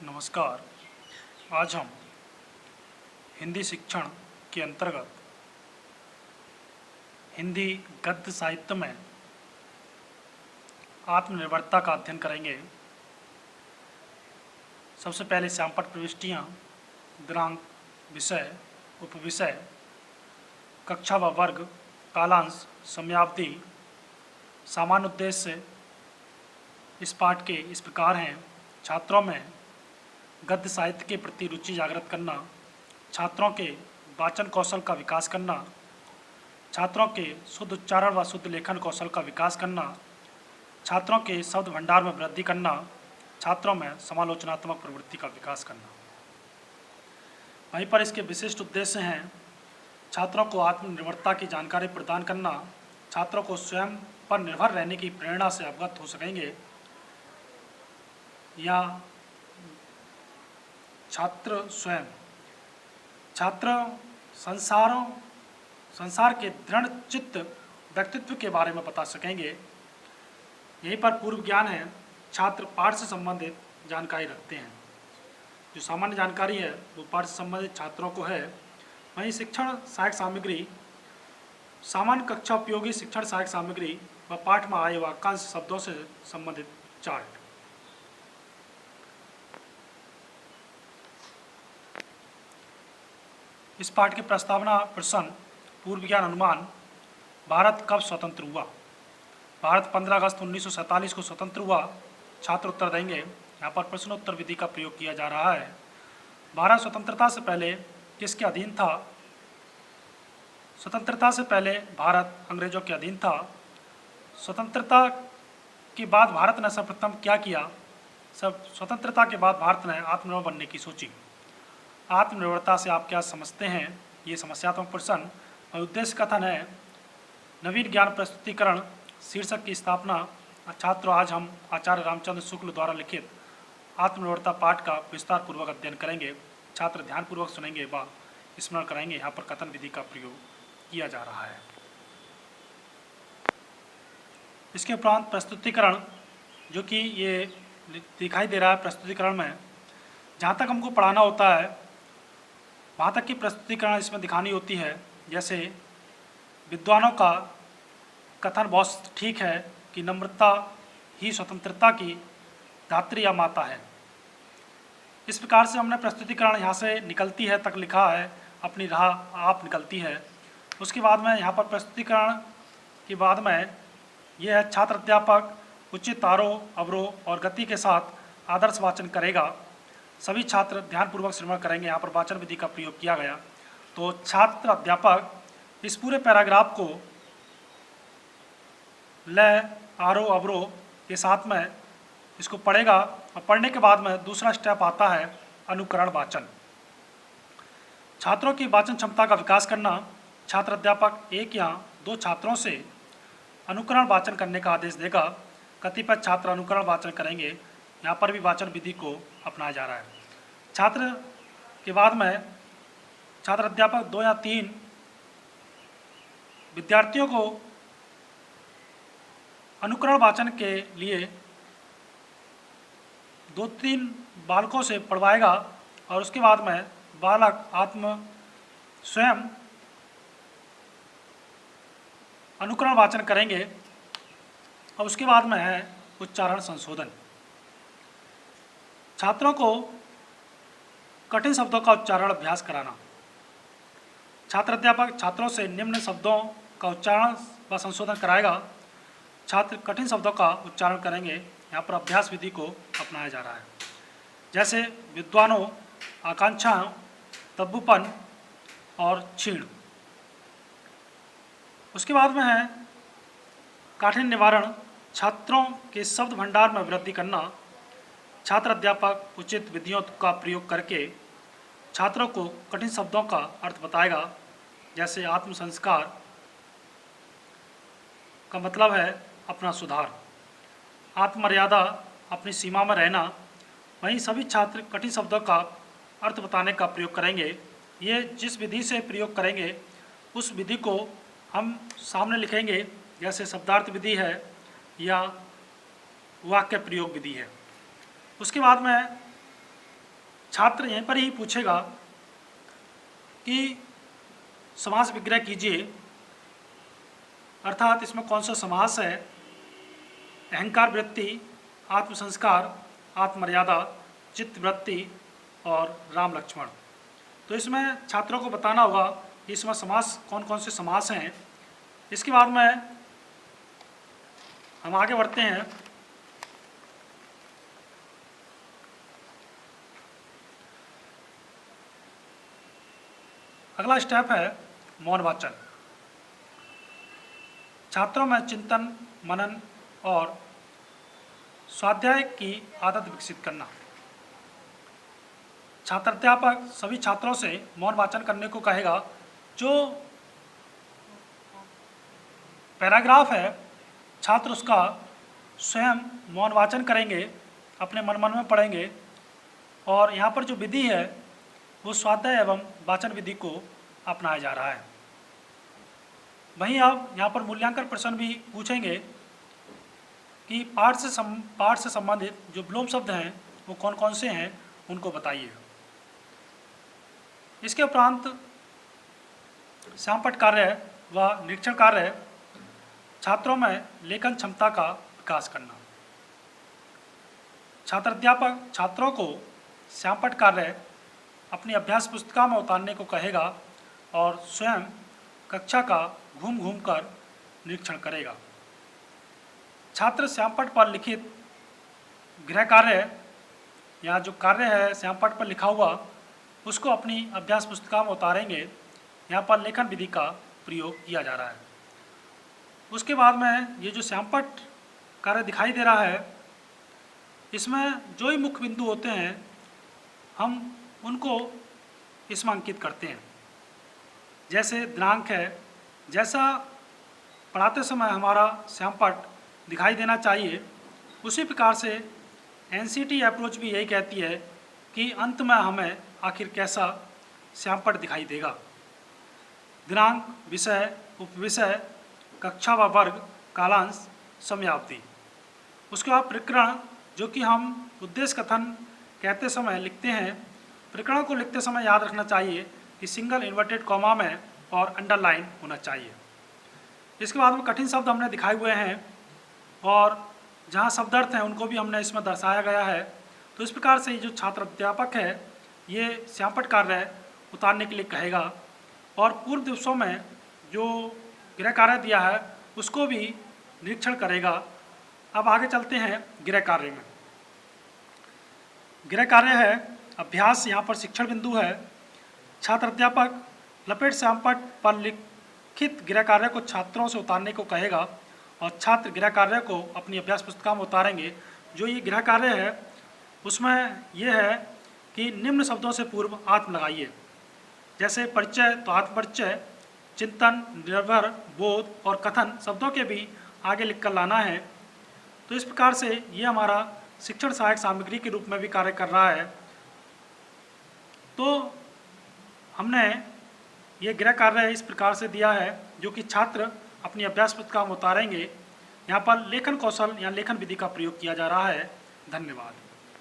नमस्कार। आज हम हिंदी शिक्षण के अंतर्गत हिंदी गद्य साहित्य में आत्मनिर्भरता का अध्ययन करेंगे। सबसे पहले श्यामपट्ट प्रविष्टियाँ, दिनांक, विषय, उपविषय, कक्षा व वर्ग, कालांश, समयावधि, सामान्य उद्देश्य इस पाठ के इस प्रकार हैं। छात्रों में गद्य साहित्य के प्रति रुचि जागृत करना, छात्रों के वाचन कौशल का विकास करना, छात्रों के शुद्ध उच्चारण व शुद्ध लेखन कौशल का विकास करना, छात्रों के शब्द भंडार में वृद्धि करना, छात्रों में समालोचनात्मक प्रवृत्ति का विकास करना। वहीं पर इसके विशिष्ट उद्देश्य हैं: छात्रों को आत्मनिर्भरता की जानकारी प्रदान करना, छात्रों को स्वयं पर निर्भर रहने की प्रेरणा से अवगत हो सकेंगे, या छात्र संसार के दृढ़ चित्त व्यक्तित्व के बारे में बता सकेंगे। यहीं पर पूर्व ज्ञान है। छात्र पाठ से संबंधित जानकारी रखते हैं। जो सामान्य जानकारी है वो पाठ से संबंधित छात्रों को है। वहीं शिक्षण सहायक सामग्री, सामान्य कक्षा उपयोगी शिक्षण सहायक सामग्री व पाठ में आए वाक्यांश शब्दों से संबंधित चार्ट। इस पाठ के प्रस्तावना प्रश्न: पूर्व ज्ञान अनुमान, भारत कब स्वतंत्र हुआ? भारत 15 अगस्त 1947 को स्वतंत्र हुआ। छात्र उत्तर देंगे। यहाँ पर प्रश्नोत्तर विधि का प्रयोग किया जा रहा है। भारत स्वतंत्रता से पहले किसके अधीन था? स्वतंत्रता से पहले भारत अंग्रेजों के अधीन था। स्वतंत्रता के बाद भारत ने सर्वप्रथम क्या किया? स्वतंत्रता के बाद भारत ने आत्मनिर्भर बनने की सोची। आत्मनिर्भरता से आप क्या समझते हैं? ये समस्यात्मक प्रश्न और उद्देश्य कथन है। नवीन ज्ञान प्रस्तुतिकरण शीर्षक की स्थापना। छात्रों, आज हम आचार्य रामचंद्र शुक्ल द्वारा लिखित आत्मनिर्भरता पाठ का विस्तार पूर्वक अध्ययन करेंगे। छात्र ध्यानपूर्वक सुनेंगे व स्मरण कराएंगे। यहाँ पर कथन विधि का प्रयोग किया जा रहा है। इसके उपरांत प्रस्तुतिकरण, जो कि ये दिखाई दे रहा है प्रस्तुतिकरण में, जहाँ तक हमको पढ़ाना होता है वहाँ तक की प्रस्तुतिकरण इसमें दिखानी होती है। जैसे विद्वानों का कथन बहुत ठीक है कि नम्रता ही स्वतंत्रता की धात्री या माता है। इस प्रकार से हमने प्रस्तुतिकरण यहाँ से निकलती है तक लिखा है, अपनी राह आप निकलती है। उसके बाद में यहाँ पर प्रस्तुतिकरण के बाद में यह है: छात्र अध्यापक उचित आरोह अवरोह और गति के साथ आदर्श वाचन करेगा। सभी छात्र ध्यानपूर्वक श्रवण करेंगे। यहाँ पर वाचन विधि का प्रयोग किया गया। तो छात्र अध्यापक इस पूरे पैराग्राफ को लय, आरोह अवरोह के साथ में इसको पढ़ेगा और पढ़ने के बाद में दूसरा स्टेप आता है अनुकरण वाचन। छात्रों की वाचन क्षमता का विकास करना। छात्र अध्यापक एक या दो छात्रों से अनुकरण वाचन करने का आदेश देगा। कतिपय छात्र अनुकरण वाचन करेंगे। यहाँ पर भी वाचन विधि को अपनाया जा रहा है। छात्र के बाद में छात्र अध्यापक 2 या 3 विद्यार्थियों को अनुकरण वाचन के लिए 2-3 बालकों से पढ़वाएगा और उसके बाद में बालक स्वयं अनुकरण वाचन करेंगे। और उसके बाद में है उच्चारण संशोधन। छात्रों को कठिन शब्दों का उच्चारण अभ्यास कराना। छात्र अध्यापक छात्रों से निम्न शब्दों का उच्चारण व संशोधन कराएगा। छात्र कठिन शब्दों का उच्चारण करेंगे। यहाँ पर अभ्यास विधि को अपनाया जा रहा है। जैसे विद्वानों, आकांक्षा, तब्बूपन और क्षीण। उसके बाद में है काठिन्य निवारण। छात्रों के शब्द भंडार में वृद्धि करना। छात्र अध्यापक उचित विधियों का प्रयोग करके छात्रों को कठिन शब्दों का अर्थ बताएगा। जैसे आत्म संस्कार का मतलब है अपना सुधार, आत्ममर्यादा अपनी सीमा में रहना। वहीं सभी छात्र कठिन शब्दों का अर्थ बताने का प्रयोग करेंगे। ये जिस विधि से प्रयोग करेंगे उस विधि को हम सामने लिखेंगे। जैसे शब्दार्थ विधि है या वाक्य प्रयोग विधि है। उसके बाद में छात्र यहीं पर ही पूछेगा कि समास विग्रह कीजिए, अर्थात इसमें कौन सा समास है, अहंकार वृत्ति, आत्मसंस्कार, आत्ममर्यादा, चित्त वृत्ति और राम लक्ष्मण। तो इसमें छात्रों को बताना होगा कि इसमें समास कौन कौन से समास हैं। इसके बाद में हम आगे बढ़ते हैं। अगला स्टेप है मौन वाचन। छात्रों में चिंतन, मनन और स्वाध्याय की आदत विकसित करना। छात्राध्यापक सभी छात्रों से मौन वाचन करने को कहेगा। जो पैराग्राफ है छात्र उसका स्वयं मौन वाचन करेंगे, अपने मन में पढ़ेंगे, और यहाँ पर जो विधि है वो स्वाध्याय एवं वाचन विधि को अपनाया जा रहा है। वहीं आप यहाँ पर मूल्यांकन प्रश्न भी पूछेंगे कि पाठ से संबंधित जो विलोम शब्द हैं वो कौन कौन से हैं, उनको बताइए। इसके उपरांत श्यामपट्ट कार्य व निरीक्षण कार्य, छात्रों में लेखन क्षमता का विकास करना। छात्राध्यापक छात्रों को श्यामपट्ट कार्य अपनी अभ्यास पुस्तिका में उतारने को कहेगा और स्वयं कक्षा का घूम घूम कर निरीक्षण करेगा। छात्र श्यामपट्ट पर लिखित गृह कार्य या जो कार्य है श्यामपट्ट पर लिखा हुआ उसको अपनी अभ्यास पुस्तिका में उतारेंगे। यहाँ पर लेखन विधि का प्रयोग किया जा रहा है। उसके बाद में ये जो श्यामपट्ट कार्य दिखाई दे रहा है, इसमें जो ही मुख्य बिंदु होते हैं हम उनको इसमें अंकित करते हैं। जैसे दिनांक है, जैसा पढ़ाते समय हमारा श्यामपट्ट दिखाई देना चाहिए, उसी प्रकार से एनसीटी अप्रोच भी यही कहती है कि अंत में हमें आखिर कैसा श्यामपट्ट दिखाई देगा। दिनांक, विषय, उपविषय, कक्षा व वर्ग, कालांश, समयावधि। उसके बाद प्रकरण, जो कि हम उद्देश्य कथन कहते समय लिखते हैं। प्रकरण को लिखते समय याद रखना चाहिए कि सिंगल इन्वर्टेड कॉमा में और अंडरलाइन होना चाहिए। इसके बाद में कठिन शब्द हमने दिखाए हुए हैं और जहाँ शब्दार्थ हैं उनको भी हमने इसमें दर्शाया गया है। तो इस प्रकार से जो छात्र अध्यापक है ये श्यामपट्ट कार्य उतारने के लिए कहेगा और पूर्व दिवसों में जो गृह कार्य दिया है उसको भी निरीक्षण करेगा। अब आगे चलते हैं गृह कार्य में। गृह कार्य है अभ्यास, यहाँ पर शिक्षण बिंदु है। छात्र अध्यापक लपेट श्यामपट्ट पर लिखित गृह कार्य को छात्रों से उतारने को कहेगा और छात्र गृह कार्य को अपनी अभ्यास पुस्तिका में उतारेंगे। जो ये गृह कार्य है उसमें यह है कि निम्न शब्दों से पूर्व आत्म लगाइए। जैसे परिचय तो आत्मपरिचय, चिंतन, निर्भर, बोध और कथन शब्दों के भी आगे लिखकर लाना है। तो इस प्रकार से ये हमारा शिक्षण सहायक सामग्री के रूप में भी कार्य कर रहा है। तो हमने ये गृह कार्य इस प्रकार से दिया है जो कि छात्र अपनी अभ्यास पुस्तिका में उतारेंगे। यहाँ पर लेखन कौशल या लेखन विधि का प्रयोग किया जा रहा है। धन्यवाद।